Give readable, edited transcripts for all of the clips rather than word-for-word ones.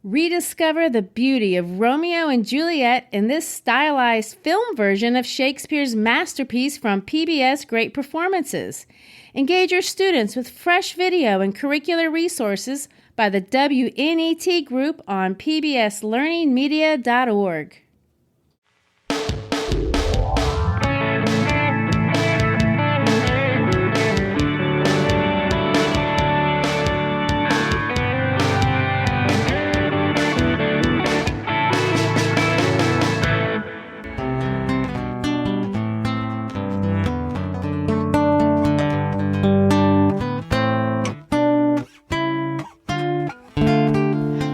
Rediscover the beauty of Romeo and Juliet in this stylized film version of Shakespeare's masterpiece from PBS Great Performances. Engage your students with fresh video and curricular resources by the WNET group on pbslearningmedia.org.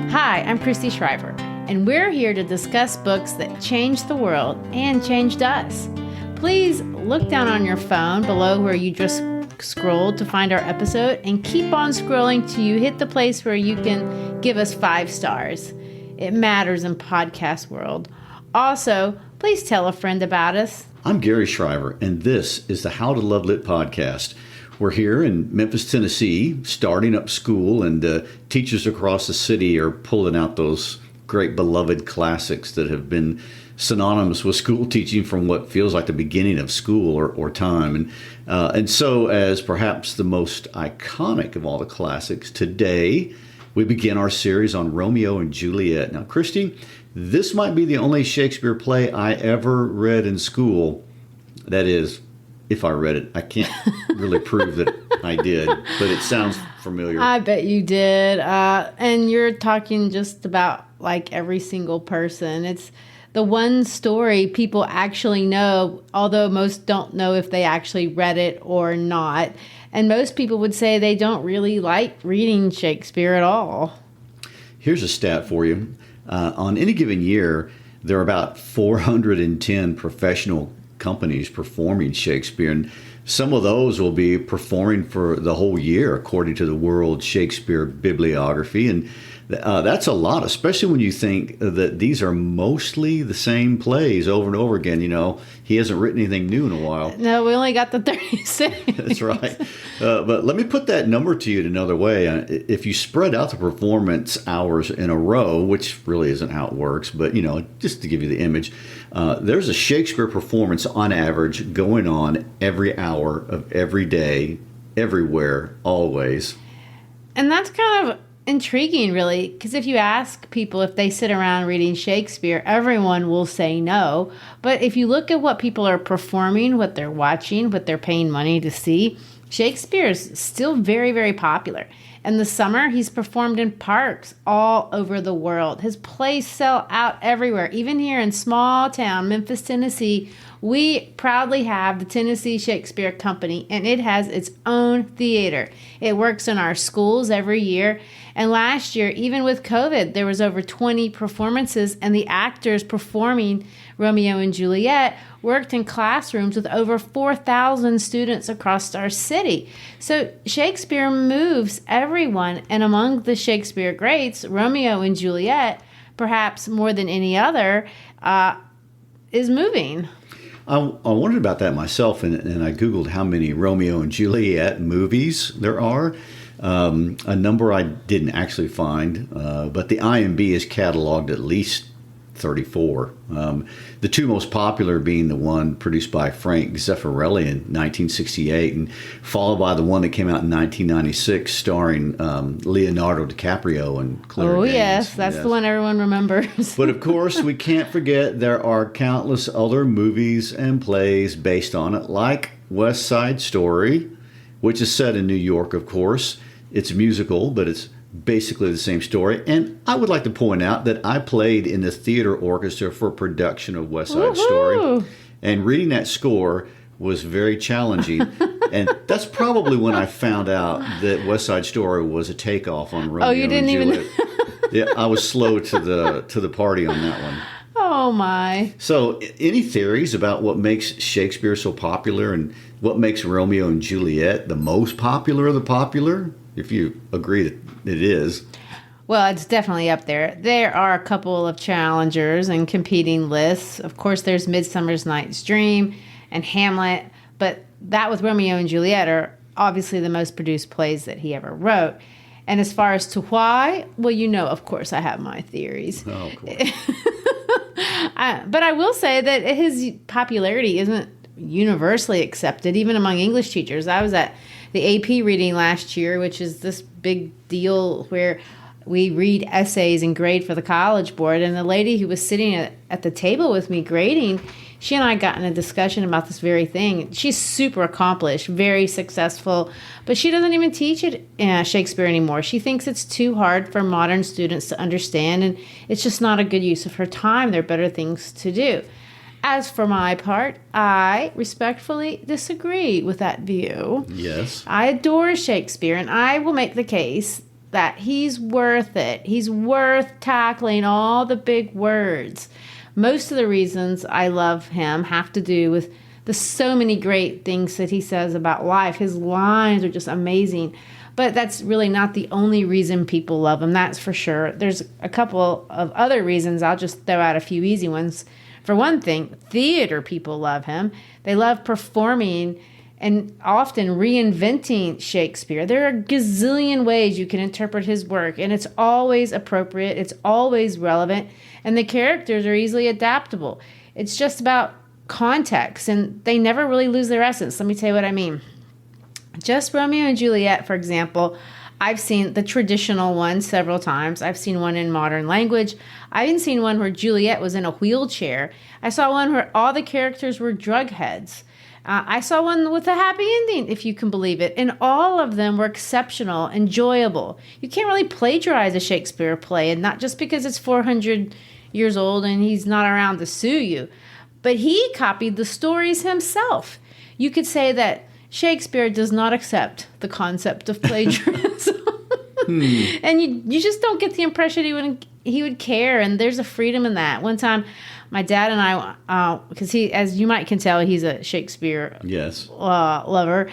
Hi, I'm Christy Shriver, and we're here to discuss books that changed the world and changed us. Please look down on your phone below where you just scrolled to find our episode, and keep on scrolling till you hit the place where you can give us 5 stars. It matters in podcast world. Also, please tell a friend about us. I'm Gary Shriver, and this is the How to Love Lit podcast. We're here in Memphis, Tennessee, starting up school, and teachers across the city are pulling out those great beloved classics that have been synonymous with school teaching from what feels like the beginning of school or time. And so, as perhaps the most iconic of all the classics, today we begin our series on Romeo and Juliet. Now, Christy, this might be the only Shakespeare play I ever read in school. That is, if I read it. I can't really prove that I did, but it sounds familiar. I bet you did. And you're talking just about like every single person. It's the one story people actually know, although most don't know if they actually read it or not. And most people would say they don't really like reading Shakespeare at all. Here's a stat for you. On any given year, there are about 410 professional companies performing Shakespeare, and some of those will be performing for the whole year according to the World Shakespeare Bibliography, and that's a lot, especially when you think that these are mostly the same plays over and over again. You know, he hasn't written anything new in a while. No, we only got the 36. That's right. But let me put that number to you in another way. If you spread out the performance hours in a row, which really isn't how it works, but, you know, just to give you the image, there's a Shakespeare performance on average going on every hour of every day, everywhere, always. And that's kind of intriguing, really, because if you ask people if they sit around reading Shakespeare, everyone will say no. But if you look at what people are performing, what they're watching, what they're paying money to see, Shakespeare is still very, very popular. In the summer, he's performed in parks all over the world. His plays sell out everywhere. Even here in small town Memphis, Tennessee, we proudly have the Tennessee Shakespeare Company, and it has its own theater. It works in our schools every year. And last year, even with COVID, there was over 20 performances, and the actors performing Romeo and Juliet worked in classrooms with over 4,000 students across our city. So Shakespeare moves everyone, and among the Shakespeare greats, Romeo and Juliet, perhaps more than any other, is moving. I wondered about that myself, and I Googled how many Romeo and Juliet movies there are. A number I didn't actually find, but the IMB has cataloged at least 34. The two most popular being the one produced by Frank Zeffirelli in 1968, and followed by the one that came out in 1996 starring Leonardo DiCaprio and Claire Danes. Yes, that's the one everyone remembers. But of course, we can't forget there are countless other movies and plays based on it, like West Side Story, which is set in New York, of course. It's a musical, but it's basically the same story. And I would like to point out that I played in the theater orchestra for production of West Side Story. And reading that score was very challenging. And that's probably when I found out that West Side Story was a takeoff on Romeo you didn't and Juliet. even... Yeah, I was slow to the party on that one. Oh, my. So, any theories about what makes Shakespeare so popular and what makes Romeo and Juliet the most popular of the popular, if you agree that it is? Well, it's definitely up there. There are a couple of challengers and competing lists. Of course, there's Midsummer Night's Dream and Hamlet, but that with Romeo and Juliet are obviously the most produced plays that he ever wrote. And as far as to why, well, of course, I have my theories. Oh, of course. But I will say that his popularity isn't universally accepted, even among English teachers. I was at the AP reading last year, which is this big deal where we read essays and grade for the College Board. And the lady who was sitting at the table with me grading, she and I got in a discussion about this very thing. She's super accomplished, very successful, but she doesn't even teach Shakespeare anymore. She thinks it's too hard for modern students to understand, and it's just not a good use of her time. There are better things to do. As for my part, I respectfully disagree with that view. Yes. I adore Shakespeare, and I will make the case that he's worth it. He's worth tackling all the big words. Most of the reasons I love him have to do with the so many great things that he says about life. His lines are just amazing. But that's really not the only reason people love him, that's for sure. There's a couple of other reasons. I'll just throw out a few easy ones. For one thing, theater people love him. They love performing and often reinventing Shakespeare. There are a gazillion ways you can interpret his work, and it's always appropriate, it's always relevant, and the characters are easily adaptable. It's just about context, and they never really lose their essence. Let me tell you what I mean. Just Romeo and Juliet, for example, I've seen the traditional one several times. I've seen one in modern language. I've even seen one where Juliet was in a wheelchair. I saw one where all the characters were drug heads. I saw one with a happy ending, if you can believe it. And all of them were exceptional, enjoyable. You can't really plagiarize a Shakespeare play, and not just because it's 400 years old and he's not around to sue you. But he copied the stories himself. You could say that Shakespeare does not accept the concept of plagiarism. And you just don't get the impression he would care, and there's a freedom in that. One time, my dad and I, because he, as you might can tell, he's a Shakespeare lover.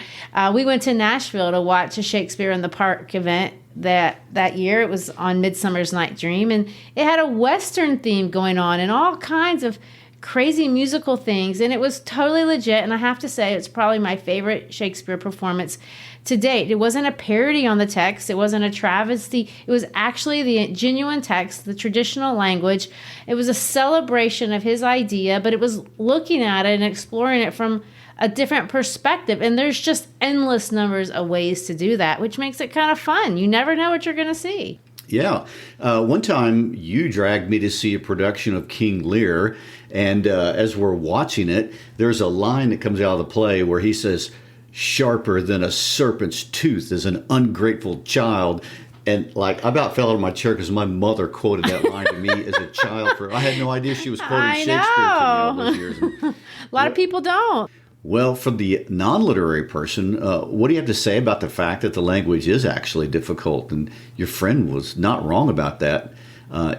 We went to Nashville to watch a Shakespeare in the Park event that year. It was on Midsummer's Night Dream, and it had a Western theme going on and all kinds of crazy musical things, and it was totally legit. And I have to say, it's probably my favorite Shakespeare performance to date. It wasn't a parody on the text. It wasn't a travesty. It was actually the genuine text, the traditional language. It was a celebration of his idea, but it was looking at it and exploring it from a different perspective. And there's just endless numbers of ways to do that, which makes it kind of fun. You never know what you're going to see. Yeah. One time you dragged me to see a production of King Lear, and as we're watching it, there's a line that comes out of the play where he says, "Sharper than a serpent's tooth is an ungrateful child." And I about fell out of my chair because my mother quoted that line to me as a child. I had no idea she was quoting Shakespeare to me all those years. A lot of people don't. Well, for the non-literary person, what do you have to say about the fact that the language is actually difficult? And your friend was not wrong about that.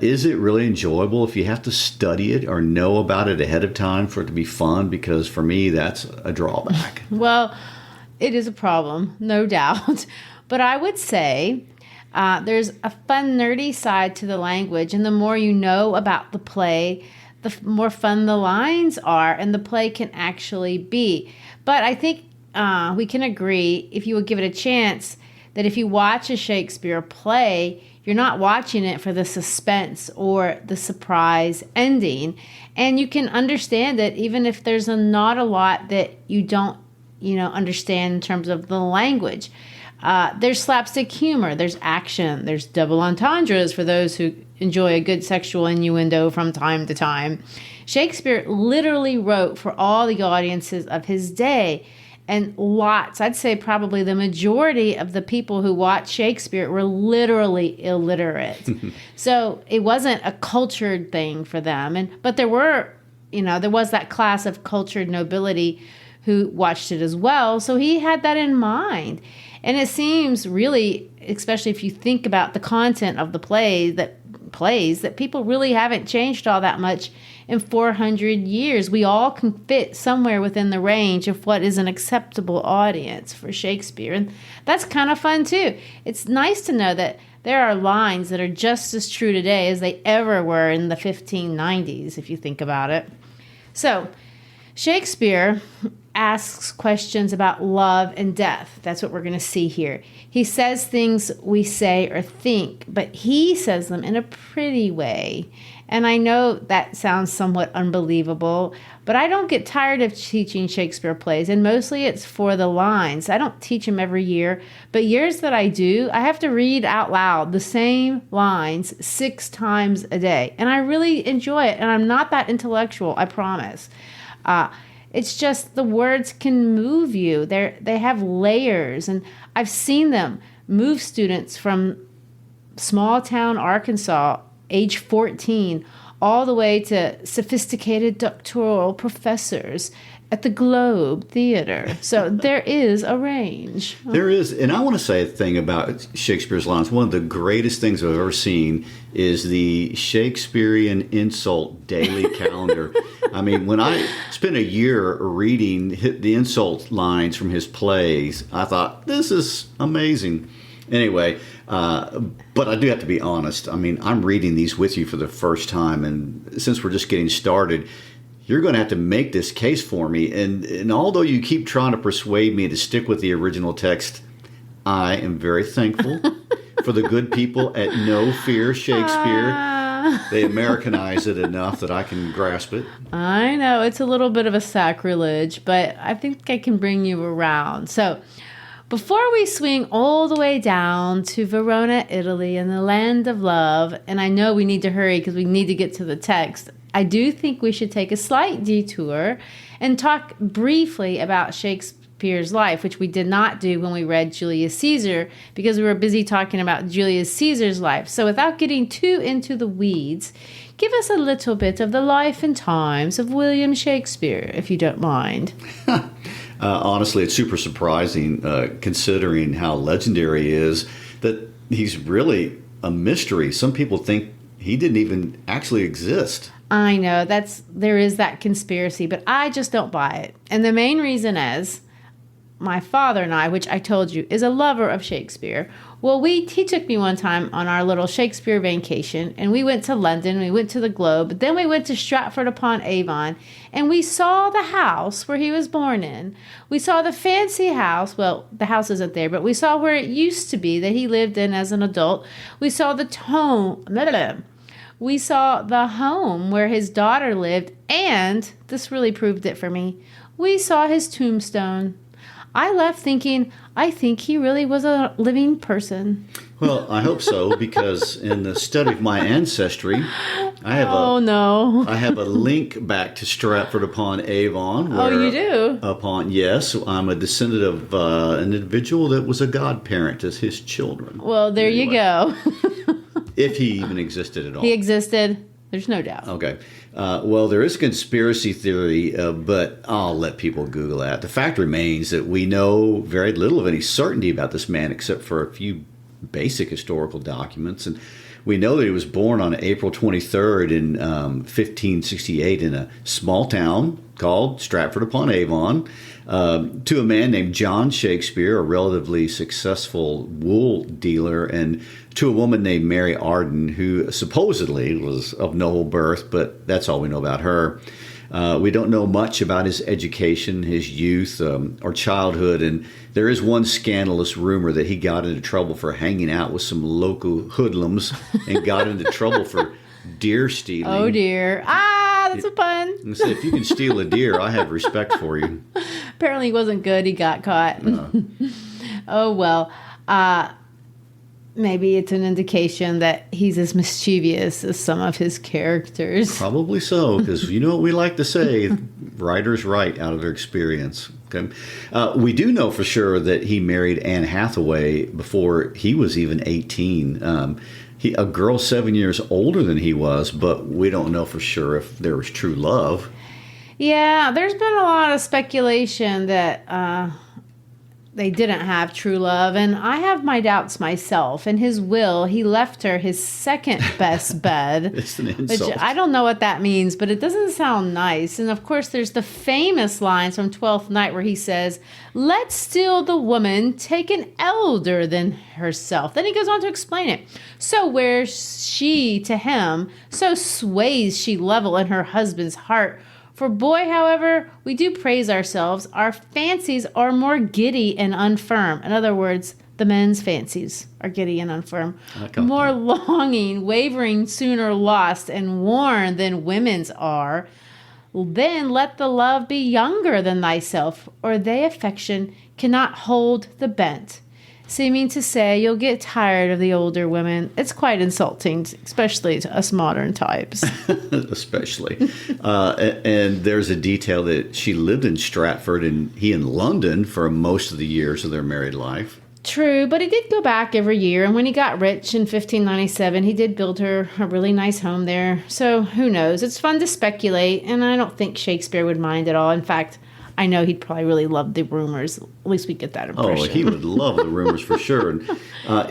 Is it really enjoyable if you have to study it or know about it ahead of time for it to be fun? Because for me, that's a drawback. Well, it is a problem, no doubt. But I would say there's a fun, nerdy side to the language. And the more you know about the play, the more fun the lines are and the play can actually be. But I think we can agree, if you would give it a chance, that if you watch a Shakespeare play, you're not watching it for the suspense or the surprise ending. And you can understand it even if there's not a lot that you don't, understand in terms of the language. There's slapstick humor, there's action, there's double entendres for those who enjoy a good sexual innuendo from time to time. Shakespeare literally wrote for all the audiences of his day, and lots, I'd say probably the majority of the people who watched Shakespeare were literally illiterate. So it wasn't a cultured thing for them. But there was that class of cultured nobility who watched it as well. So he had that in mind. And it seems really, especially if you think about the content of the plays, that people really haven't changed all that much in 400 years. We all can fit somewhere within the range of what is an acceptable audience for Shakespeare. And that's kind of fun too. It's nice to know that there are lines that are just as true today as they ever were in the 1590s, if you think about it. So Shakespeare asks questions about love and death. That's what we're going to see here. He says things we say or think, but he says them in a pretty way. And I know that sounds somewhat unbelievable, but I don't get tired of teaching Shakespeare plays, and mostly it's for the lines. I don't teach them every year, but years that I do, I have to read out loud the same lines 6 times a day. And I really enjoy it, and I'm not that intellectual, I promise. It's just the words can move you. They have layers, and I've seen them move students from small town Arkansas, age 14, all the way to sophisticated doctoral professors at the Globe Theater. So there is a range. There is. And I want to say a thing about Shakespeare's lines. One of the greatest things I've ever seen is the Shakespearean insult daily calendar. I mean, when I spent a year reading the insult lines from his plays, I thought, this is amazing. Anyway, but I do have to be honest. I mean, I'm reading these with you for the first time, and since we're just getting started, you're going to have to make this case for me. And although you keep trying to persuade me to stick with the original text, I am very thankful for the good people at No Fear Shakespeare. They Americanize it enough that I can grasp it. I know, it's a little bit of a sacrilege, but I think I can bring you around. So, before we swing all the way down to Verona, Italy, and the land of love, and I know we need to hurry because we need to get to the text, I do think we should take a slight detour and talk briefly about Shakespeare's Life, which we did not do when we read Julius Caesar because we were busy talking about Julius Caesar's life. So without getting too into the weeds, give us a little bit of the life and times of William Shakespeare, if you don't mind. Honestly, it's super surprising considering how legendary he is that he's really a mystery. Some people think he didn't even actually exist. I know, there is that conspiracy, but I just don't buy it. And the main reason is my father and I, which I told you, is a lover of Shakespeare. Well, he took me one time on our little Shakespeare vacation, and we went to London, we went to the Globe, then we went to Stratford-upon-Avon, and we saw the house where he was born in. We saw the fancy house. Well, the house isn't there, but we saw where it used to be that he lived in as an adult. We saw We saw the home where his daughter lived, and this really proved it for me. We saw his tombstone. I left thinking, I think he really was a living person. Well, I hope so, because in the study of my ancestry, I have I have a link back to Stratford-upon-Avon. Oh, you do? Yes, I'm a descendant of an individual that was a godparent to his children. Well, there you go. If he even existed at all. He existed. There's no doubt. Okay. Well, there is a conspiracy theory, but I'll let people Google that. The fact remains that we know very little of any certainty about this man except for a few basic historical documents. And we know that he was born on April 23rd in 1568 in a small town called Stratford-upon-Avon to a man named John Shakespeare, a relatively successful wool dealer, and to a woman named Mary Arden, who supposedly was of noble birth, but that's all we know about her. We don't know much about his education, his youth, or childhood, and there is one scandalous rumor that he got into trouble for hanging out with some local hoodlums and got into trouble for deer stealing. Oh, dear. That's a pun. And so if you can steal a deer, I have respect for you. Apparently he wasn't good. He got caught. Oh, well. Maybe it's an indication that he's as mischievous as some of his characters. Probably so, because you know what we like to say, writers write out of their experience. Okay, we do know for sure that he married Anne Hathaway before he was even 18. A girl 7 years older than he was, but we don't know for sure if there was true love. Yeah, there's been a lot of speculation that they didn't have true love, and I have my doubts myself. In his will, he left her his second best bed. It's an insult. Which I don't know what that means, but it doesn't sound nice. And of course, there's the famous lines from Twelfth Night where he says, "Let still the woman take an elder than herself." Then he goes on to explain it. So wears she to him, so sways she level in her husband's heart. For boy, however, we do praise ourselves. Our fancies are more giddy and unfirm. In other words, the men's fancies are giddy and unfirm. More longing, wavering, sooner lost, and worn than women's are. Then let the love be younger than thyself, or they affection cannot hold the bent. Seeming to say you'll get tired of the older women. It's quite insulting, especially to us modern types. Especially. And there's a detail that she lived in Stratford and he in London for most of the years of their married life. True, but he did go back every year, and when he got rich in 1597, he did build her a really nice home there. So who knows? It's fun to speculate, and I don't think Shakespeare would mind at all. In fact, I know he'd probably really love the rumors. At least we get that impression. Oh, he would love the rumors for sure. And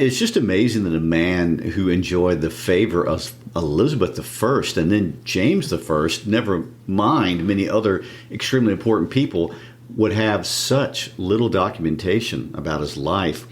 it's just amazing that a man who enjoyed the favor of Elizabeth I and then James I, never mind many other extremely important people, would have such little documentation about his life.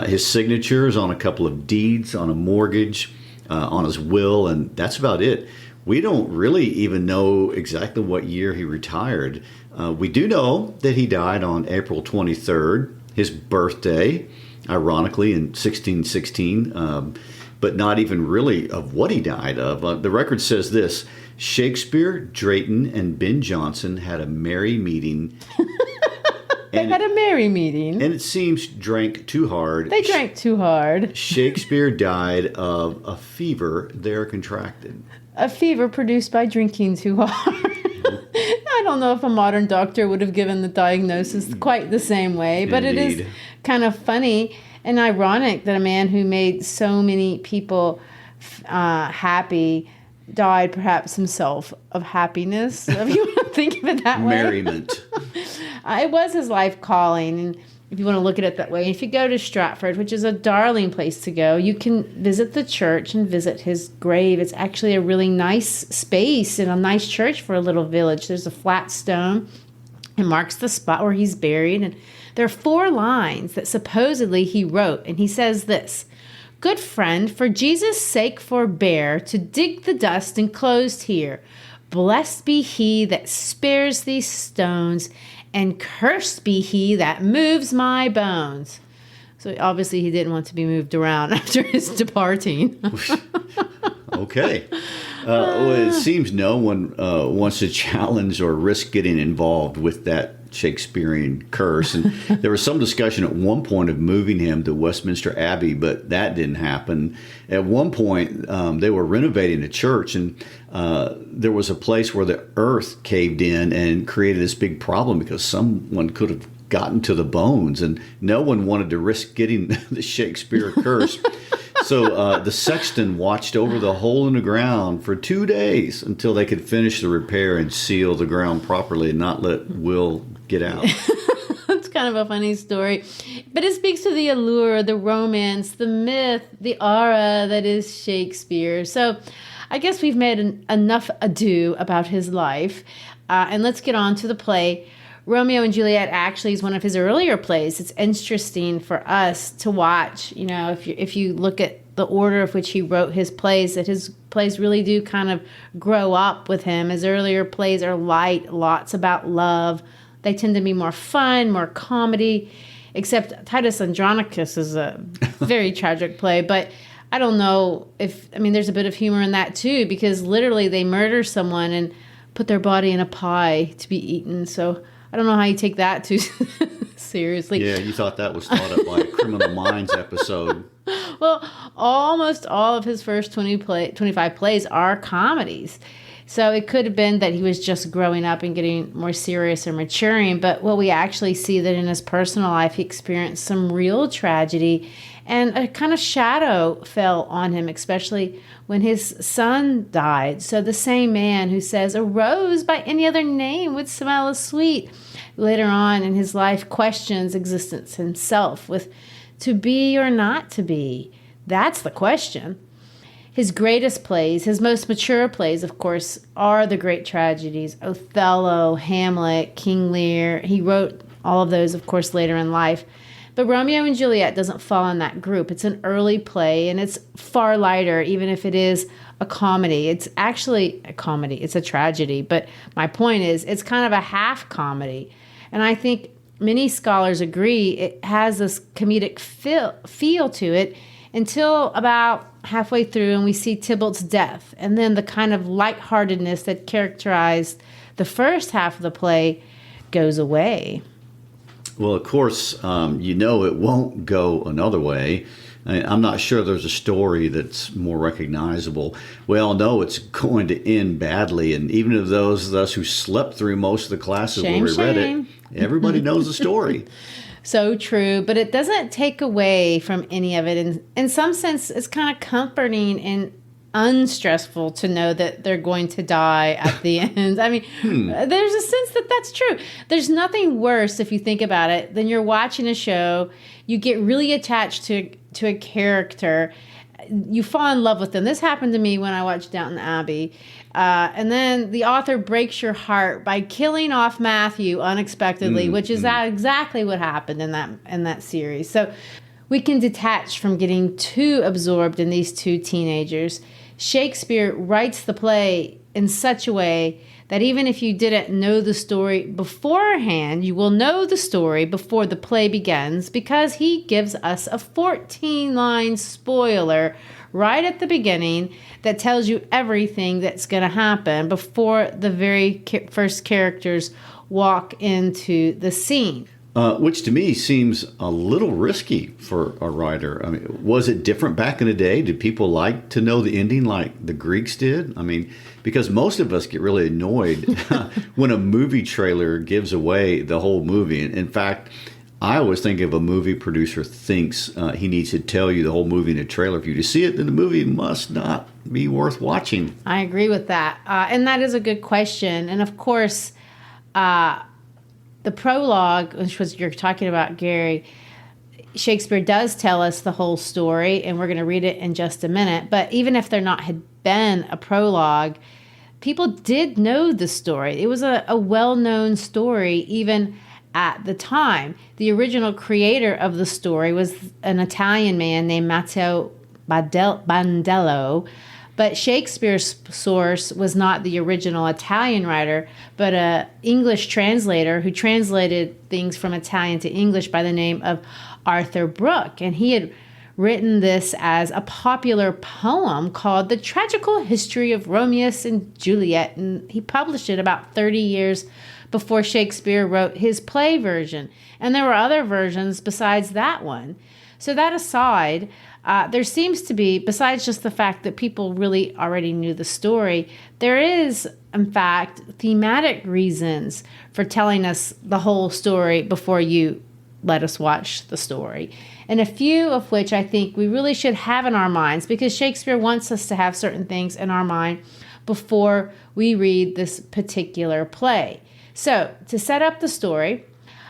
His signatures on a couple of deeds, on a mortgage, on his will, and that's about it. We don't really even know exactly what year he retired. We do know that he died on April 23rd, his birthday, ironically, in 1616, but not even really of what he died of. The record says this: Shakespeare, Drayton, and Ben Jonson had a merry meeting. They had a merry meeting. And it seems drank too hard. They drank too hard. Shakespeare died of a fever there contracted. A fever produced by drinking too hard. I don't know if a modern doctor would have given the diagnosis quite the same way, but Indeed. It is kind of funny and ironic that a man who made so many people happy died perhaps himself of happiness, if you want to think of it that way. Merriment. It was his life calling, and if you want to look at it that way. If you go to Stratford, which is a darling place to go, you can visit the church and visit his grave. It's actually a really nice space and a nice church for a little village. There's a flat stone. It marks the spot where he's buried, and there are 4 lines that supposedly he wrote, and he says this: "Good friend, for Jesus' sake forbear to dig the dust enclosed here. Blessed be he that spares these stones, and cursed be he that moves my bones." So obviously he didn't want to be moved around after his departing. Okay. Well, it seems no one wants to challenge or risk getting involved with that Shakespearean curse. And there was some discussion at one point of moving him to Westminster Abbey, but that didn't happen. At one point, they were renovating a church, and there was a place where the earth caved in and created this big problem because someone could have gotten to the bones, and no one wanted to risk getting the Shakespeare curse. So the sexton watched over the hole in the ground for 2 days until they could finish the repair and seal the ground properly and not let Will get out. It's kind of a funny story. But it speaks to the allure, the romance, the myth, the aura that is Shakespeare. So I guess we've made enough ado about his life. And let's get on to the play. Romeo and Juliet actually is one of his earlier plays. It's interesting for us to watch. You know, if you look at the order of which he wrote his plays, that his plays really do kind of grow up with him. His earlier plays are light, lots about love. They tend to be more fun, more comedy, except Titus Andronicus is a very tragic play. But I don't know there's a bit of humor in that too, because literally they murder someone and put their body in a pie to be eaten. So I don't know how you take that too seriously. Yeah, you thought that was thought up by a Criminal Minds episode. Well, almost all of his first 25 plays are comedies. So it could have been that he was just growing up and getting more serious or maturing. But what we actually see that in his personal life, he experienced some real tragedy, and a kind of shadow fell on him, especially when his son died. So the same man who says, "A rose by any other name would smell as sweet," later on in his life questions existence himself with to be or not to be. That's the question. His greatest plays, his most mature plays, of course, are the great tragedies: Othello, Hamlet, King Lear. He wrote all of those, of course, later in life. But Romeo and Juliet doesn't fall in that group. It's an early play, and it's far lighter, even if it is a comedy. It's actually a comedy. It's a tragedy. But my point is, it's kind of a half comedy. And I think many scholars agree it has this comedic feel to it until about halfway through, and we see Tybalt's death. And then the kind of lightheartedness that characterized the first half of the play goes away. Well, of course, it won't go another way. I'm not sure there's a story that's more recognizable. We all know it's going to end badly, and even of those of us who slept through most of the classes where we read it, everybody knows the story. So true, but it doesn't take away from any of it. In some sense, it's kind of comforting and unstressful to know that they're going to die at the end. I mean, there's a sense that that's true. There's nothing worse, if you think about it, than you're watching a show, you get really attached to a character, you fall in love with them. This happened to me when I watched Downton Abbey. And then the author breaks your heart by killing off Matthew unexpectedly, which is exactly what happened in that series. So we can detach from getting too absorbed in these two teenagers. Shakespeare writes the play in such a way that even if you didn't know the story beforehand, you will know the story before the play begins, because he gives us a 14-line spoiler right at the beginning that tells you everything that's going to happen before the very first characters walk into the scene. Which to me seems a little risky for a writer. I mean, was it different back in the day? Did people like to know the ending like the Greeks did? I mean, because most of us get really annoyed when a movie trailer gives away the whole movie. In fact, I always think if a movie producer thinks he needs to tell you the whole movie in a trailer for you to see it, then the movie must not be worth watching. I agree with that. And that is a good question. And of course, the prologue, which was you're talking about, Gary, Shakespeare does tell us the whole story, and we're going to read it in just a minute. But even if there had been a prologue, people did know the story. It was a well-known story even at the time. The original creator of the story was an Italian man named Matteo Bandello. But Shakespeare's source was not the original Italian writer, but an English translator who translated things from Italian to English by the name of Arthur Brooke. And he had written this as a popular poem called The Tragical History of Romeo and Juliet. And he published it about 30 years before Shakespeare wrote his play version. And there were other versions besides that one. So that aside, there seems to be, besides just the fact that people really already knew the story, there is, in fact, thematic reasons for telling us the whole story before you let us watch the story. And a few of which I think we really should have in our minds, because Shakespeare wants us to have certain things in our mind before we read this particular play. So, to set up the story,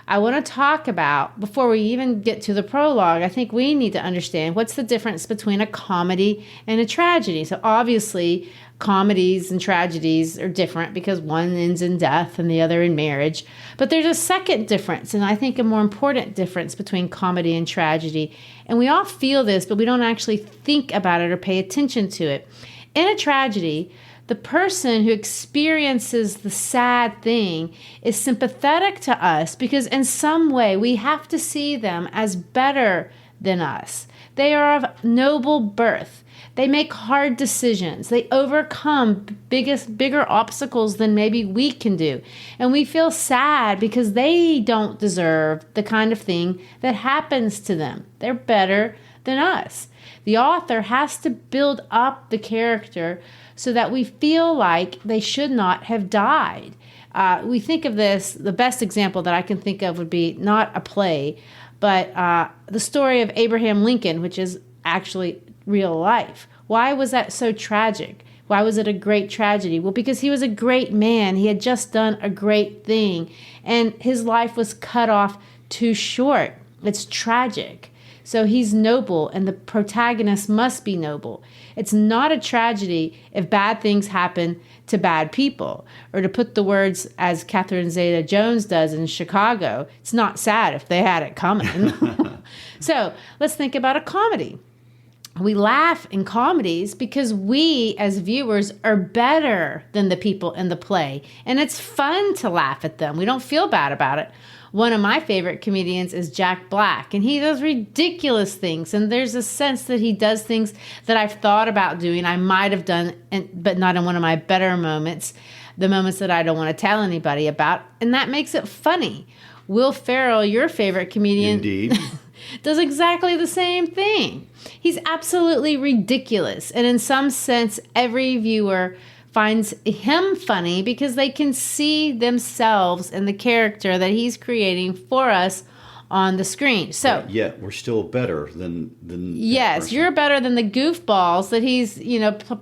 I want to talk about, before we even get to the prologue, I think we need to understand what's the difference between a comedy and a tragedy. So obviously, comedies and tragedies are different because one ends in death and the other in marriage. But there's a second difference, and I think a more important difference between comedy and tragedy. And we all feel this, but we don't actually think about it or pay attention to it. In a tragedy, the person who experiences the sad thing is sympathetic to us because in some way we have to see them as better than us. They are of noble birth. They make hard decisions. They overcome bigger obstacles than maybe we can do. And we feel sad because they don't deserve the kind of thing that happens to them. They're better than us. The author has to build up the character so that we feel like they should not have died. We think of this, the best example that I can think of would be not a play, but the story of Abraham Lincoln, which is actually real life. Why was that so tragic? Why was it a great tragedy? Well, because he was a great man. He had just done a great thing, and his life was cut off too short. It's tragic. So he's noble, and the protagonist must be noble. It's not a tragedy if bad things happen to bad people. Or to put the words as Catherine Zeta-Jones does in Chicago, it's not sad if they had it coming. So let's think about a comedy. We laugh in comedies because we, as viewers, are better than the people in the play. And it's fun to laugh at them. We don't feel bad about it. One of my favorite comedians is Jack Black, and he does ridiculous things. And there's a sense that he does things that I've thought about doing. I might have done, but not in one of my better moments, the moments that I don't want to tell anybody about. And that makes it funny. Will Ferrell, your favorite comedian, Indeed. does exactly the same thing. He's absolutely ridiculous. And in some sense, every viewer finds him funny because they can see themselves in the character that he's creating for us on the screen. So yet we're still better than yes, you're better than the goofballs that he's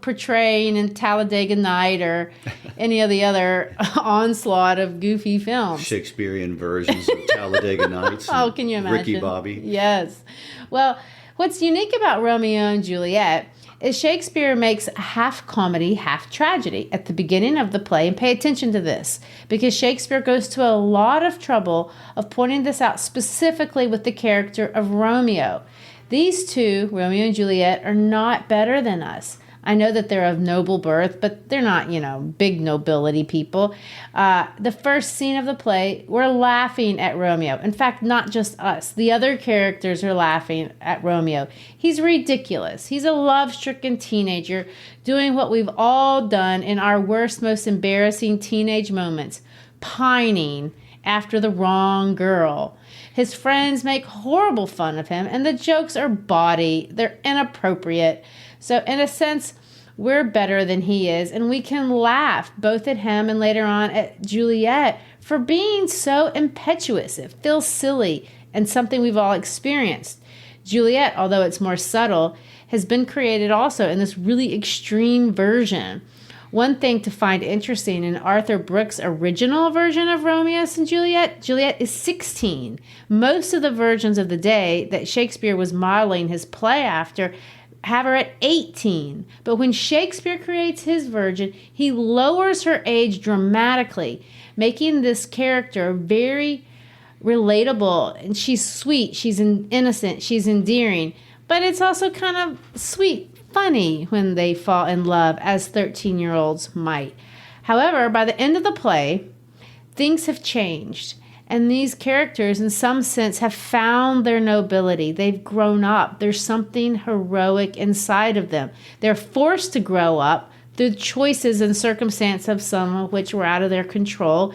portraying in Talladega Night or any of the other onslaught of goofy films. Shakespearean versions of Talladega Nights. Oh, can you imagine? Ricky Bobby. Yes. Well, what's unique about Romeo and Juliet is Shakespeare makes half comedy, half tragedy at the beginning of the play. And pay attention to this, because Shakespeare goes to a lot of trouble of pointing this out specifically with the character of Romeo. These two, Romeo and Juliet, are not better than us. I know that they're of noble birth, but they're not, big nobility people. The first scene of the play, we're laughing at Romeo. In fact, not just us. The other characters are laughing at Romeo. He's ridiculous. He's a love-stricken teenager doing what we've all done in our worst, most embarrassing teenage moments, pining after the wrong girl. His friends make horrible fun of him, and the jokes are bawdy. They're inappropriate. So in a sense, we're better than he is, and we can laugh both at him and later on at Juliet for being so impetuous. It feels silly and something we've all experienced. Juliet, although it's more subtle, has been created also in this really extreme version. One thing to find interesting in Arthur Brooks' original version of Romeo and Juliet, Juliet is 16. Most of the versions of the day that Shakespeare was modeling his play after have her at 18. But when Shakespeare creates his version, he lowers her age dramatically, making this character very relatable. And she's sweet, she's innocent, she's endearing. But it's also kind of sweet, funny when they fall in love, as 13-year-olds might. However, by the end of the play, things have changed. And these characters, in some sense, have found their nobility. They've grown up. There's something heroic inside of them. They're forced to grow up through choices and circumstances of some of which were out of their control.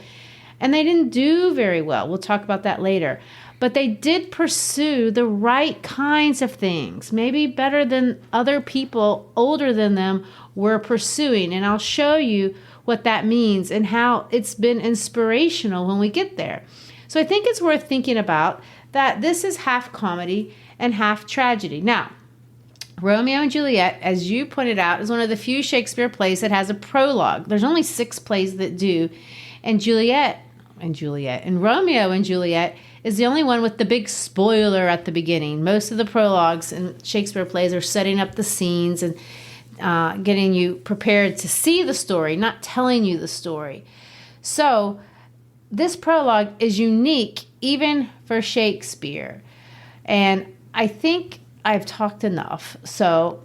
And they didn't do very well. We'll talk about that later. But they did pursue the right kinds of things, maybe better than other people older than them were pursuing. And I'll show you what that means and how it's been inspirational when we get there. So I think it's worth thinking about that this is half comedy and half tragedy. Now, Romeo and Juliet, as you pointed out, is one of the few Shakespeare plays that has a prologue. There's only 6 plays that do. And Romeo and Juliet is the only one with the big spoiler at the beginning. Most of the prologues in Shakespeare plays are setting up the scenes and getting you prepared to see the story, not telling you the story. So this prologue is unique even for Shakespeare. And I think I've talked enough. So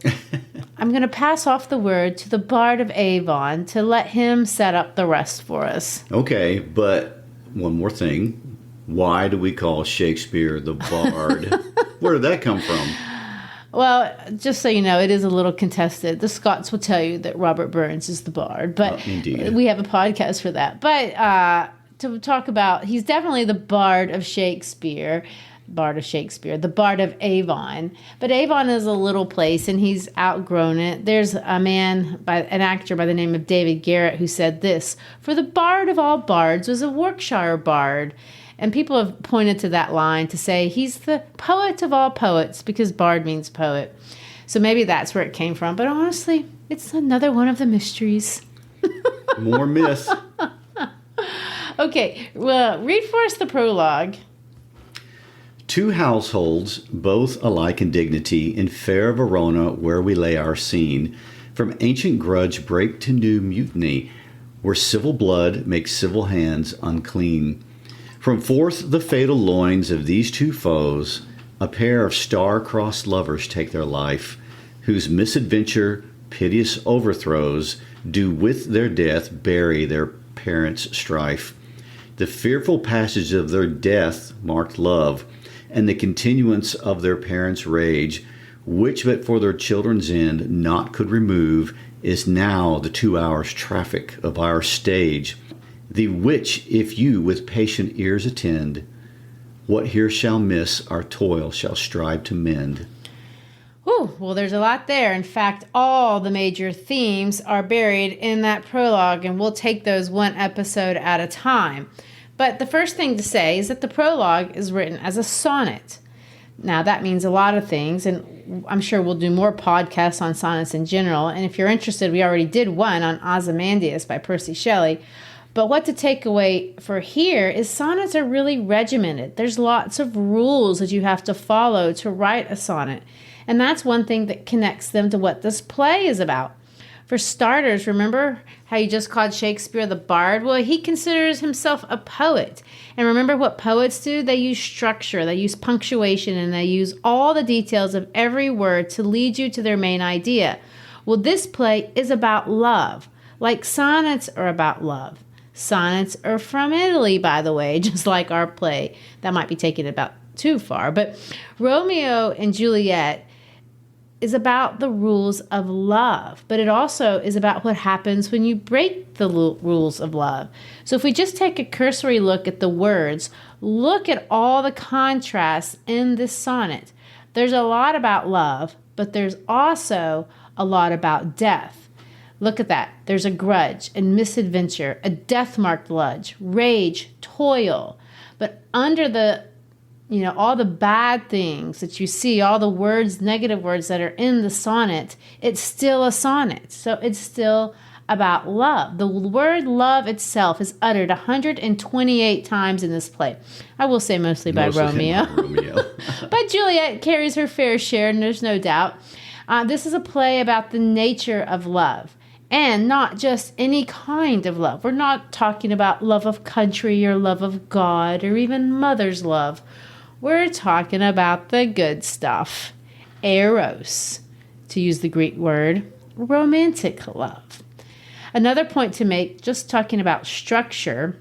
I'm going to pass off the word to the Bard of Avon to let him set up the rest for us. Okay, but one more thing. Why do we call Shakespeare the Bard? Where did that come from? Well, just so you know, it is a little contested. The Scots will tell you that Robert Burns is the Bard, but we have a podcast for that. But to talk about, he's definitely the Bard of Shakespeare, the Bard of Avon. But Avon is a little place, and he's outgrown it. There's an actor by the name of David Garrett, who said this: "For the Bard of all bards was a Warwickshire bard." And people have pointed to that line to say he's the poet of all poets, because bard means poet. So maybe that's where it came from. But honestly, it's another one of the mysteries. More myths. Okay, well, read for us the prologue. 2 households, both alike in dignity, in fair Verona, where we lay our scene, from ancient grudge break to new mutiny, where civil blood makes civil hands unclean. From forth the fatal loins of these 2 foes, A pair of star-crossed lovers take their life, whose misadventure, piteous overthrows, do with their death bury their parents' strife. The fearful passage of their death marked love, and the continuance of their parents' rage, which but for their children's end naught could remove, is now the 2 hours' traffic of our stage, the which if you with patient ears attend, what here shall miss our toil shall strive to mend. Whew, well, there's a lot there. In fact, all the major themes are buried in that prologue, and we'll take those one episode at a time. But the first thing to say is that the prologue is written as a sonnet. Now, that means a lot of things, and I'm sure we'll do more podcasts on sonnets in general. And if you're interested, we already did one on Ozymandias by Percy Shelley. But what to take away for here is sonnets are really regimented. There's lots of rules that you have to follow to write a sonnet. And that's one thing that connects them to what this play is about. For starters, remember how you just called Shakespeare the bard? Well, he considers himself a poet. And remember what poets do? They use structure, they use punctuation, and they use all the details of every word to lead you to their main idea. Well, this play is about love, like sonnets are about love. Sonnets are from Italy, by the way, just like our play. That might be taken about too far. But Romeo and Juliet is about the rules of love, but it also is about what happens when you break the rules of love. So if we just take a cursory look at the words, look at all the contrasts in this sonnet. There's a lot about love, but there's also a lot about death. Look at that. There's a grudge and misadventure, a death-marked lodge, rage, toil. But under the, all the bad things that you see, all the words, negative words that are in the sonnet, it's still a sonnet. So it's still about love. The word love itself is uttered 128 times in this play. I will say mostly by Romeo. But Juliet carries her fair share, and there's no doubt. This is a play about the nature of love. And not just any kind of love. We're not talking about love of country or love of God or even mother's love. We're talking about the good stuff. Eros, to use the Greek word, romantic love. Another point to make, just talking about structure,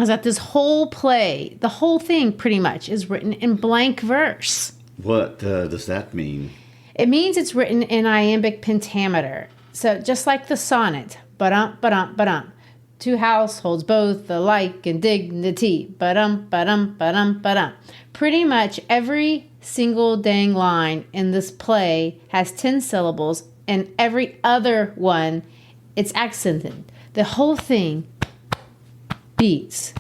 is that this whole play, the whole thing pretty much, is written in blank verse. What does that mean? It means it's written in iambic pentameter. So just like the sonnet, ba-dum, ba-dum, ba-dum. Two households, both alike in dignity, ba-dum, ba-dum, ba-dum, ba-dum. Pretty much every single dang line in this play has 10 syllables, and every other one, it's accented. The whole thing beats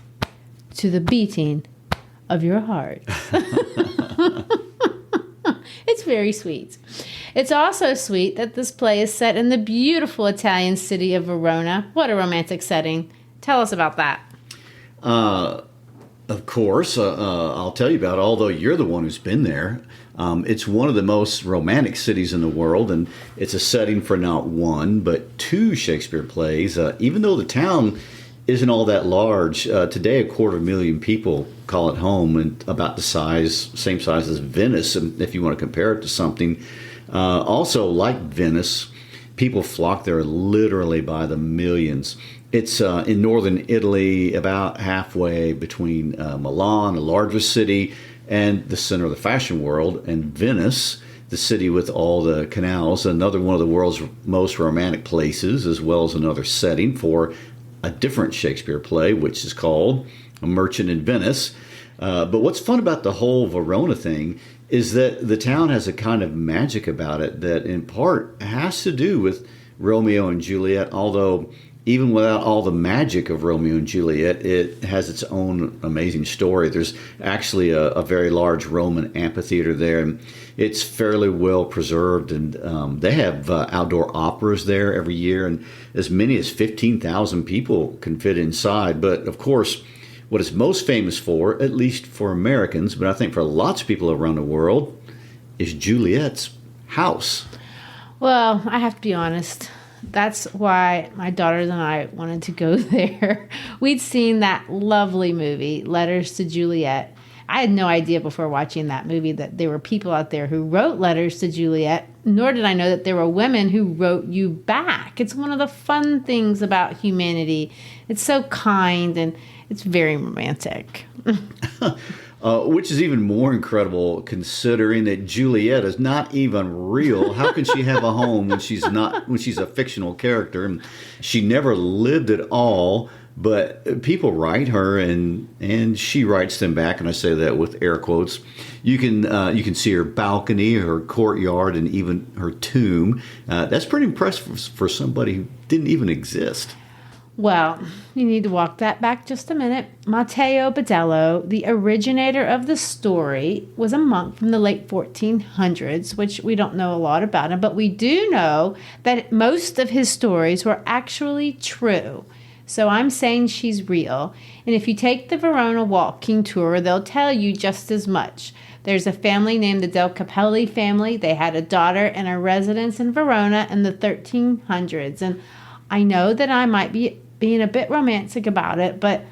to the beating of your heart. It's very sweet. It's also sweet that this play is set in the beautiful Italian city of Verona. What a romantic setting. Tell us about that. Of course, I'll tell you about it, although you're the one who's been there. It's one of the most romantic cities in the world, and it's a setting for not one, but two Shakespeare plays. Even though the town isn't all that large, today 250,000 people call it home, and about the same size as Venice, if you want to compare it to something. Also, like Venice, people flock there literally by the millions. It's in northern Italy, about halfway between Milan, a larger city, and the center of the fashion world, and Venice, the city with all the canals, another one of the world's most romantic places, as well as another setting for a different Shakespeare play, which is called A Merchant in Venice. But what's fun about the whole Verona thing is that the town has a kind of magic about it that in part has to do with Romeo and Juliet, although even without all the magic of Romeo and Juliet, it has its own amazing story. There's actually a very large Roman amphitheater there, and it's fairly well preserved. And they have outdoor operas there every year, and as many as 15,000 people can fit inside. But of course, what it's most famous for, at least for Americans, but I think for lots of people around the world, is Juliet's house. Well, I have to be honest. That's why my daughters and I wanted to go there. We'd seen that lovely movie, Letters to Juliet, I had no idea before watching that movie that there were people out there who wrote letters to Juliet, nor did I know that there were women who wrote you back. It's one of the fun things about humanity. It's so kind and it's very romantic. Which is even more incredible considering that Juliet is not even real. How can she have a home when she's a fictional character? And she never lived at all. But people write her, and she writes them back, and I say that with air quotes. You can see her balcony, her courtyard, and even her tomb. That's pretty impressive for somebody who didn't even exist. Well, you need to walk that back just a minute. Matteo Badello, the originator of the story, was a monk from the late 1400s, which we don't know a lot about him, but we do know that most of his stories were actually true. So I'm saying she's real. And if you take the Verona walking tour, they'll tell you just as much. There's a family named the Del Capelli family. They had a daughter and a residence in Verona in the 1300s. And I know that I might be being a bit romantic about it, but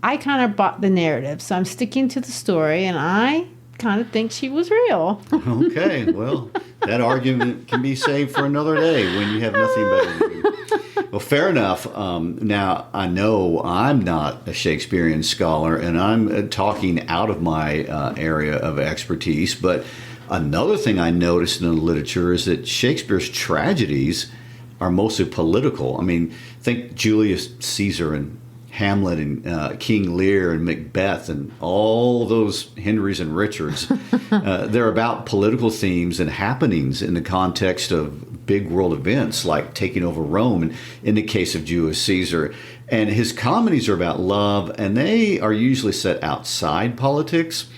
I kind of bought the narrative. So I'm sticking to the story, and I kind of think she was real. Okay, well, that argument can be saved for another day when you have nothing better to do. Well, fair enough. Now, I know I'm not a Shakespearean scholar, and I'm talking out of my area of expertise, but another thing I noticed in the literature is that Shakespeare's tragedies are mostly political. I mean, think Julius Caesar and Hamlet and King Lear and Macbeth and all those Henrys and Richards. They're about political themes and happenings in the context of big world events like taking over Rome, and in the case of Julius Caesar. And his comedies are about love, and they are usually set outside politics,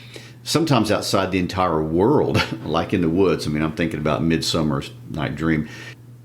sometimes outside the entire world, like in the woods. I mean, I'm thinking about Midsummer's Night Dream.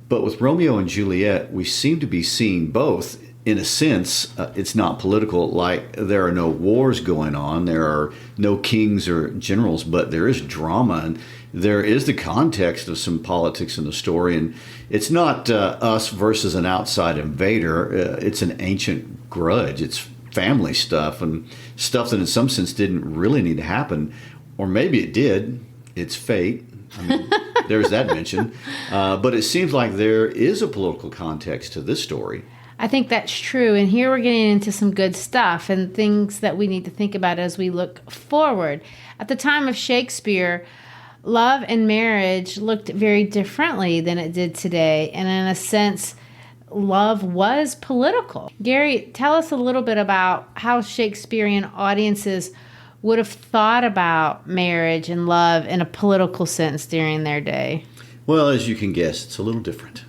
But with Romeo and Juliet, we seem to be seeing both. In a sense, it's not political, like there are no wars going on, there are no kings or generals, but there is drama, and there is the context of some politics in the story. And it's not us versus an outside invader. It's an ancient grudge. It's family stuff, and stuff that in some sense didn't really need to happen. Or maybe it did. It's fate. I mean, there's that mention. But it seems like there is a political context to this story. I think that's true. And here we're getting into some good stuff and things that we need to think about as we look forward. At the time of Shakespeare, love and marriage looked very differently than it did today. And in a sense, love was political. Gary, tell us a little bit about how Shakespearean audiences would have thought about marriage and love in a political sense during their day. Well, as you can guess, it's a little different.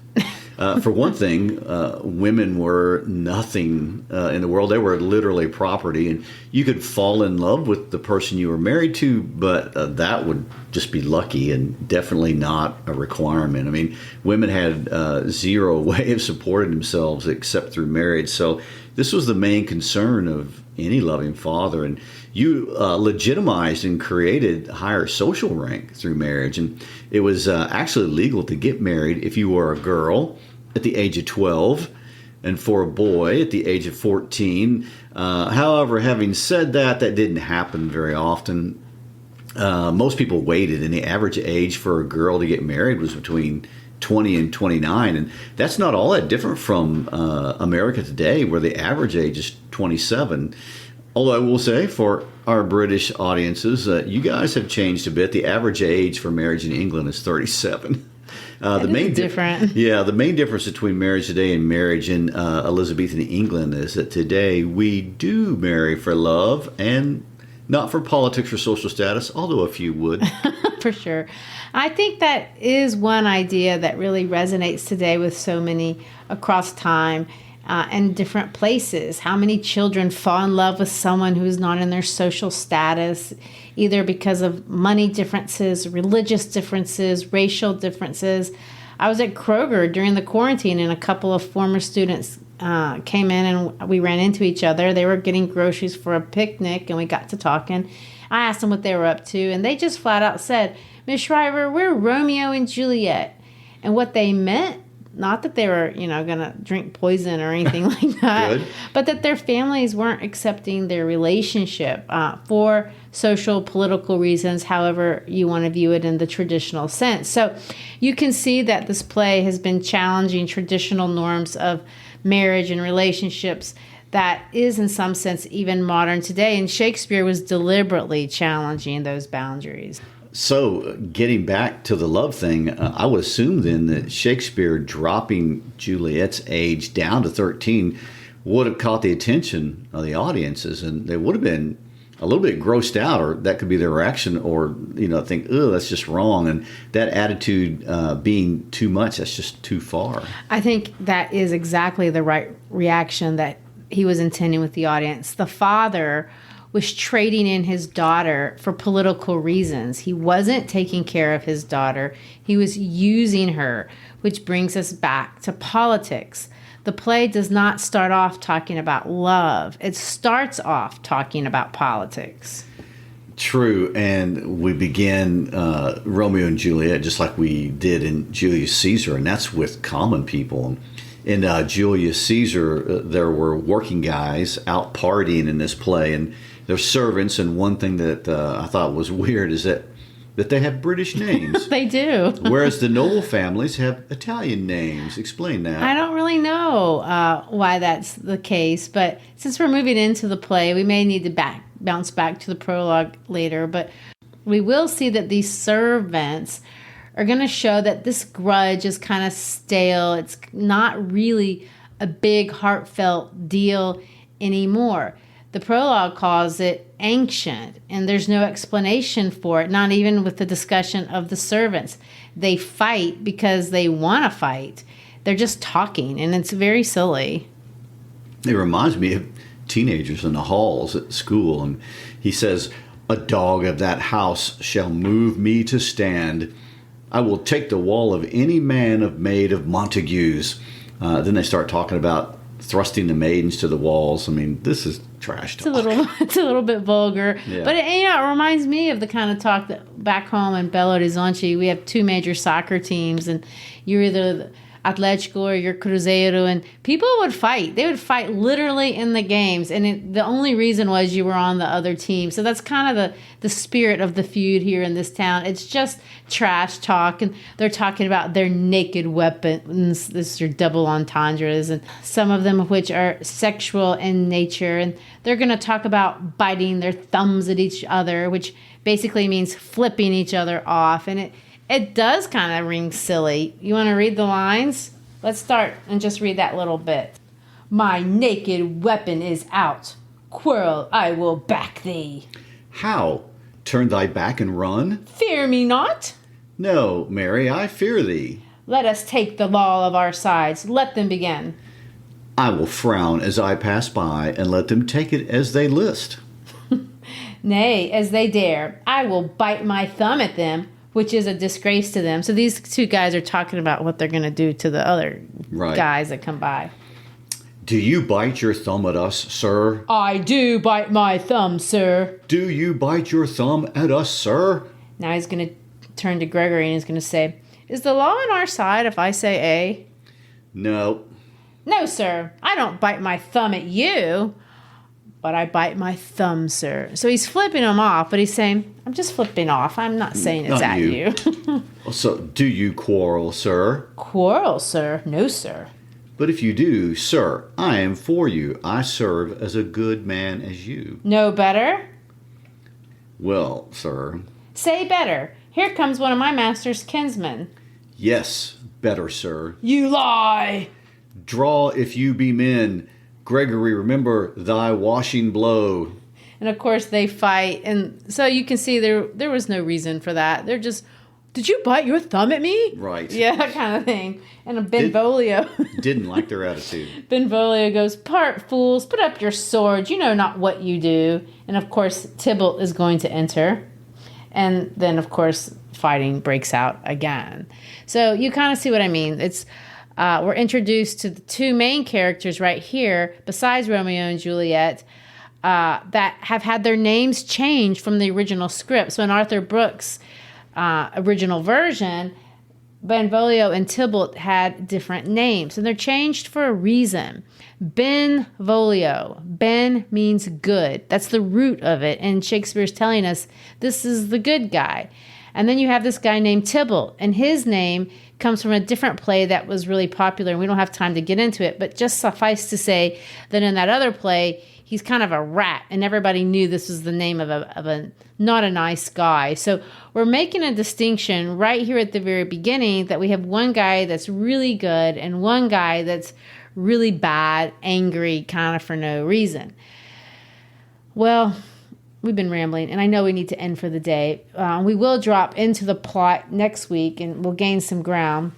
For one thing, women were nothing in the world. They were literally property, and you could fall in love with the person you were married to, but that would just be lucky and definitely not a requirement. I mean, women had zero way of supporting themselves except through marriage. So this was the main concern of any loving father, and you legitimized and created higher social rank through marriage. And it was actually legal to get married if you were a girl at the age of 12 and for a boy at the age of 14. However, having said that, that didn't happen very often. Most people waited, and the average age for a girl to get married was between 20 and 29, and that's not all that different from America today, where the average age is 27. Although I will say, for our British audiences, you guys have changed a bit. The average age for marriage in England is 37. The main difference. Yeah, the main difference between marriage today and marriage in Elizabethan England is that today we do marry for love and not for politics or social status, although a few would. For sure. I think that is one idea that really resonates today with so many across time and different places. How many children fall in love with someone who's not in their social status, either because of money differences, religious differences, racial differences. I was at Kroger during the quarantine, and a couple of former students came in, and we ran into each other. They were getting groceries for a picnic, and we got to talking. I asked them what they were up to, and they just flat out said, "Miss Shriver, we're Romeo and Juliet." And what they meant not that they were, going to drink poison or anything like that, Good. but that their families weren't accepting their relationship for social, political reasons, however you want to view it in the traditional sense. So you can see that this play has been challenging traditional norms of marriage and relationships that is in some sense even modern today. And Shakespeare was deliberately challenging those boundaries. So, getting back to the love thing, I would assume then that Shakespeare dropping Juliet's age down to 13 would have caught the attention of the audiences, and they would have been a little bit grossed out, or that could be their reaction, or think, "Oh, that's just wrong," and that attitude being too much, that's just too far. I think that is exactly the right reaction that he was intending with the audience. The father was trading in his daughter for political reasons. He wasn't taking care of his daughter. He was using her, which brings us back to politics. The play does not start off talking about love. It starts off talking about politics. True, and we begin Romeo and Juliet just like we did in Julius Caesar, and that's with common people. In Julius Caesar, there were working guys out partying in this play, and they're servants. And one thing that I thought was weird is that they have British names. They do. Whereas the noble families have Italian names. Explain that. I don't really know why that's the case, but since we're moving into the play, we may need to bounce back to the prologue later. But we will see that these servants are going to show that this grudge is kind of stale. It's not really a big, heartfelt deal anymore. The prologue calls it ancient, and there's no explanation for it, not even with the discussion of the servants. They fight because they want to fight. They're just talking, and it's very silly. It reminds me of teenagers in the halls at school, and he says, "A dog of that house shall move me to stand. I will take the wall of any man of maid of Montagues." Then they start talking about thrusting the maidens to the walls. I mean, this is trash talk. It's a little bit vulgar, Yeah. but it reminds me of the kind of talk that back home in Belo Horizonte, we have two major soccer teams, and you're either the Atlético or you're Cruzeiro, and people would fight. They would fight literally in the games, and the only reason was you were on the other team. So that's kind of the spirit of the feud here in this town. It's just trash talk, and they're talking about their naked weapons. This is your double entendres, and some of them of which are sexual in nature, and they're going to talk about biting their thumbs at each other, which basically means flipping each other off, and it does kind of ring silly. You want to read the lines? Let's start and just read that little bit. "My naked weapon is out. Quarrel, I will back thee. "How? Turn thy back and run? Fear me not. No, Mary, I fear thee. Let us take the law of our sides. Let them begin. I will frown as I pass by, and let them take it as they list. Nay, as they dare, I will bite my thumb at them, which is a disgrace to them." So these two guys are talking about what they're going to do to the other guys that come by. "Do you bite your thumb at us, sir? "I do bite my thumb, sir." Do you bite your thumb at us, sir?" Now he's going to turn to Gregory and he's going to say, "Is the law on our side if I say A?" "No." "No, sir. I don't bite my thumb at you, but I bite my thumb, sir." So he's flipping him off, but he's saying, "I'm just flipping off. I'm not saying it's Not at you." you." "So, do you quarrel, sir?" "Quarrel, sir? No, sir." "But if you do, sir, I am for you. I serve as a good man as you." "No better?" "Well, sir." "Say better. Here comes one of my master's kinsmen." "Yes, better, sir." "You lie." "Draw if you be men. Gregory, remember thy washing blow." And of course they fight, and so you can see there was no reason for that. They're just, "Did you bite your thumb at me?" Right. Yeah, that kind of thing. And Benvolio Didn't like their attitude. Benvolio goes, "Part, fools, put up your swords. You know not what you do." And of course Tybalt is going to enter, and then of course fighting breaks out again. So you kind of see what I mean. It's we're introduced to the two main characters right here, besides Romeo and Juliet, that have had their names changed from the original script. So in Arthur Brooks' original version, Benvolio and Tybalt had different names, and they're changed for a reason. Benvolio. Ben means good. That's the root of it, and Shakespeare's telling us this is the good guy. And then you have this guy named Tybalt, and his name comes from a different play that was really popular, and we don't have time to get into it, but just suffice to say that in that other play, he's kind of a rat, and everybody knew this was the name of a not a nice guy. So we're making a distinction right here at the very beginning that we have one guy that's really good and one guy that's really bad, angry, kind of for no reason. Well, we've been rambling, and I know we need to end for the day. We will drop into the plot next week, and we'll gain some ground.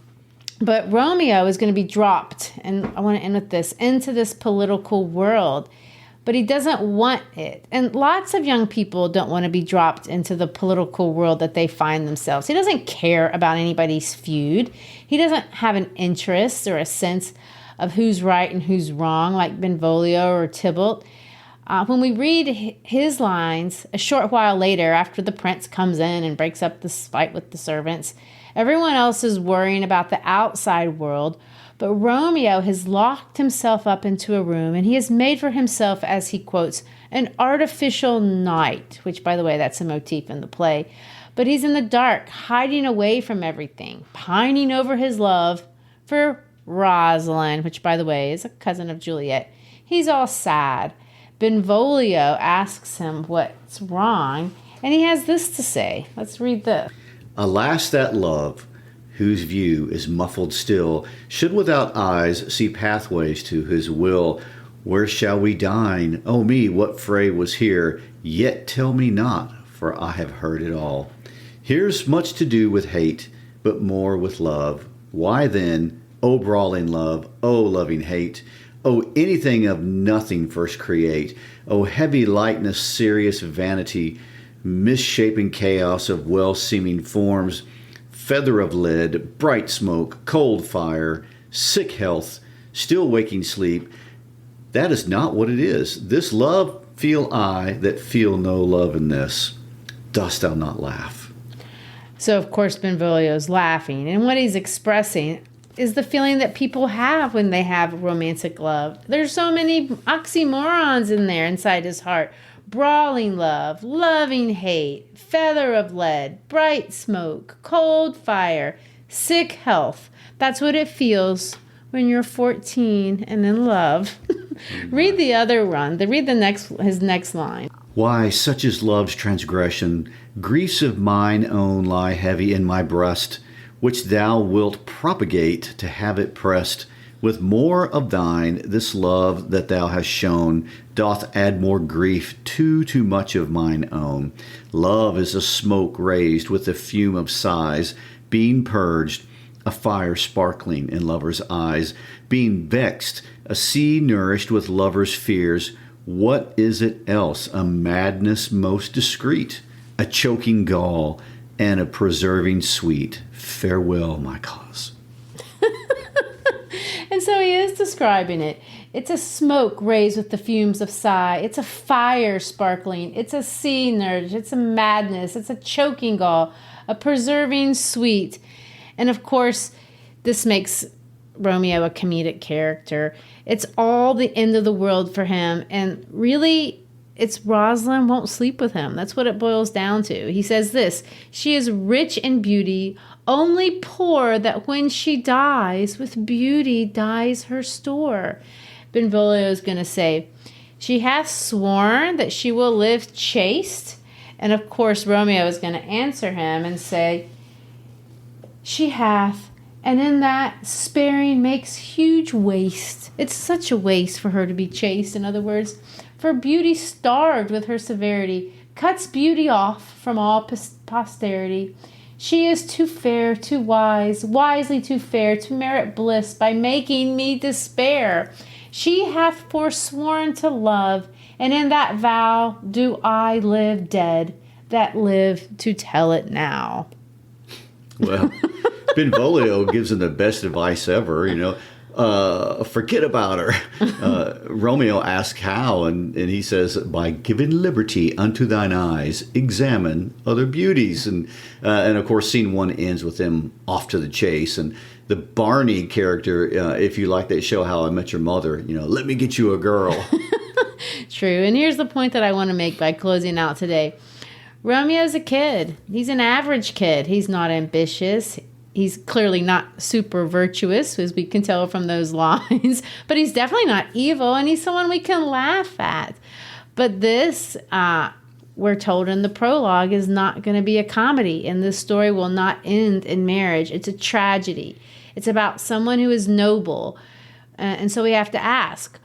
But Romeo is going to be dropped, and I want to end with this, into this political world. But he doesn't want it. And lots of young people don't want to be dropped into the political world that they find themselves. He doesn't care about anybody's feud. He doesn't have an interest or a sense of who's right and who's wrong, like Benvolio or Tybalt. When we read his lines a short while later, after the prince comes in and breaks up this fight with the servants, everyone else is worrying about the outside world, but Romeo has locked himself up into a room, and he has made for himself, as he quotes, an artificial night, which, by the way, that's a motif in the play. But he's in the dark, hiding away from everything, pining over his love for Rosalind, which, by the way, is a cousin of Juliet. He's all sad. Benvolio asks him what's wrong, and he has this to say. Let's read this. Alas, that love, whose view is muffled still, should without eyes see pathways to his will. Where shall we dine? Oh me, what fray was here? Yet tell me not, for I have heard it all. Here's much to do with hate, but more with love. Why then, O brawling love, O loving hate, O anything of nothing first create, O heavy lightness, serious vanity, misshapen chaos of well-seeming forms, feather of lead, bright smoke, cold fire, sick health, still waking sleep. That is not what it is. This love feel I that feel no love in this. Dost thou not laugh? So, of course, Benvolio's laughing, and what he's expressing is the feeling that people have when they have romantic love. There's so many oxymorons in there inside his heart. Brawling love, loving hate, feather of lead, bright smoke, cold fire, sick health. That's what it feels when you're 14 and in love. Read the other one. Read his next line. Why, such is love's transgression. Griefs of mine own lie heavy in my breast, which thou wilt propagate to have it pressed. With more of thine, this love that thou hast shown doth add more grief to too much of mine own. Love is a smoke raised with the fume of sighs, being purged, a fire sparkling in lovers' eyes, being vexed, a sea nourished with lovers' fears. What is it else? A madness most discreet, a choking gall, and a preserving sweet. Farewell, my cause. And so he is describing it. It's a smoke raised with the fumes of sigh. It's a fire sparkling. It's a sea nourished. It's a madness. It's a choking gall, a preserving sweet. And of course, this makes Romeo a comedic character. It's all the end of the world for him. And really, it's Rosalind won't sleep with him. That's what it boils down to. He says this, she is rich in beauty, only poor that when she dies, with beauty dies her store. Benvolio is going to say, she hath sworn that she will live chaste. And of course, Romeo is going to answer him and say, she hath, and in that sparing makes huge waste. It's such a waste for her to be chaste, in other words. For beauty starved with her severity, cuts beauty off from all posterity. She is too fair, too wise, wisely too fair, to merit bliss by making me despair. She hath forsworn to love, and in that vow do I live dead, that live to tell it now. Well, Benvolio gives him the best advice ever, forget about her. Romeo asks how, and he says, by giving liberty unto thine eyes, examine other beauties. And of course, scene one ends with them off to the chase. And the Barney character, if you like that show, How I Met Your Mother, let me get you a girl. True. And here's the point that I want to make by closing out today. Romeo's a kid. He's an average kid. He's not ambitious. He's clearly not super virtuous, as we can tell from those lines, but he's definitely not evil, and he's someone we can laugh at. But this, we're told in the prologue, is not going to be a comedy, and this story will not end in marriage. It's a tragedy. It's about someone who is noble. And so we have to ask,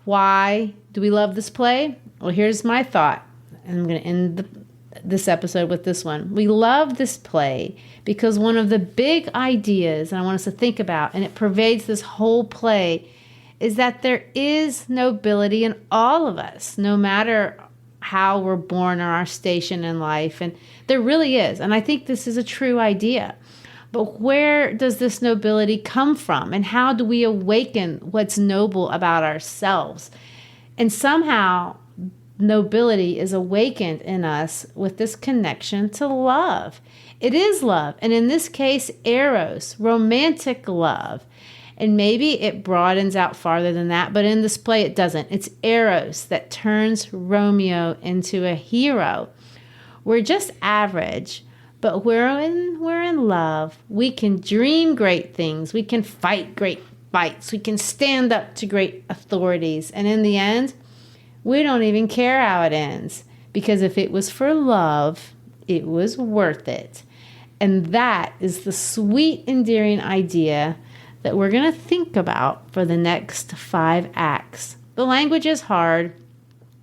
why do we love this play? Well, here's my thought, and I'm going to end this episode with this one. We love this play because one of the big ideas, and I want us to think about, and it pervades this whole play, is that there is nobility in all of us, no matter how we're born or our station in life. And there really is. And I think this is a true idea. But where does this nobility come from? And how do we awaken what's noble about ourselves? And somehow nobility is awakened in us with this connection to love. It is love. And in this case, eros, romantic love. And maybe it broadens out farther than that, but in this play it doesn't. It's eros that turns Romeo into a hero. We're just average, but when we're in love, we can dream great things. We can fight great fights. We can stand up to great authorities. And in the end, we don't even care how it ends, because if it was for love, it was worth it. And that is the sweet, endearing idea that we're going to think about for the next 5 acts. The language is hard,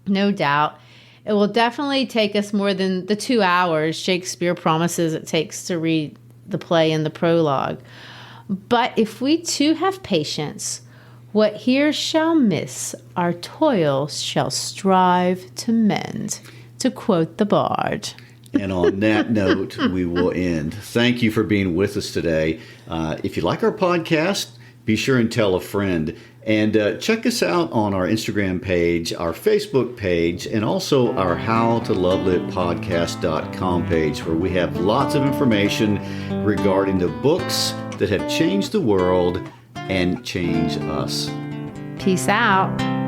no doubt. It will definitely take us more than the 2 hours Shakespeare promises it takes to read the play in the prologue. But if we too have patience, what here shall miss, our toil shall strive to mend, to quote the bard. And on that note, we will end. Thank you for being with us today. If you like our podcast, be sure and tell a friend. And check us out on our Instagram page, our Facebook page, and also our howtolovelitpodcast.com page, where we have lots of information regarding the books that have changed the world and change us. Peace out.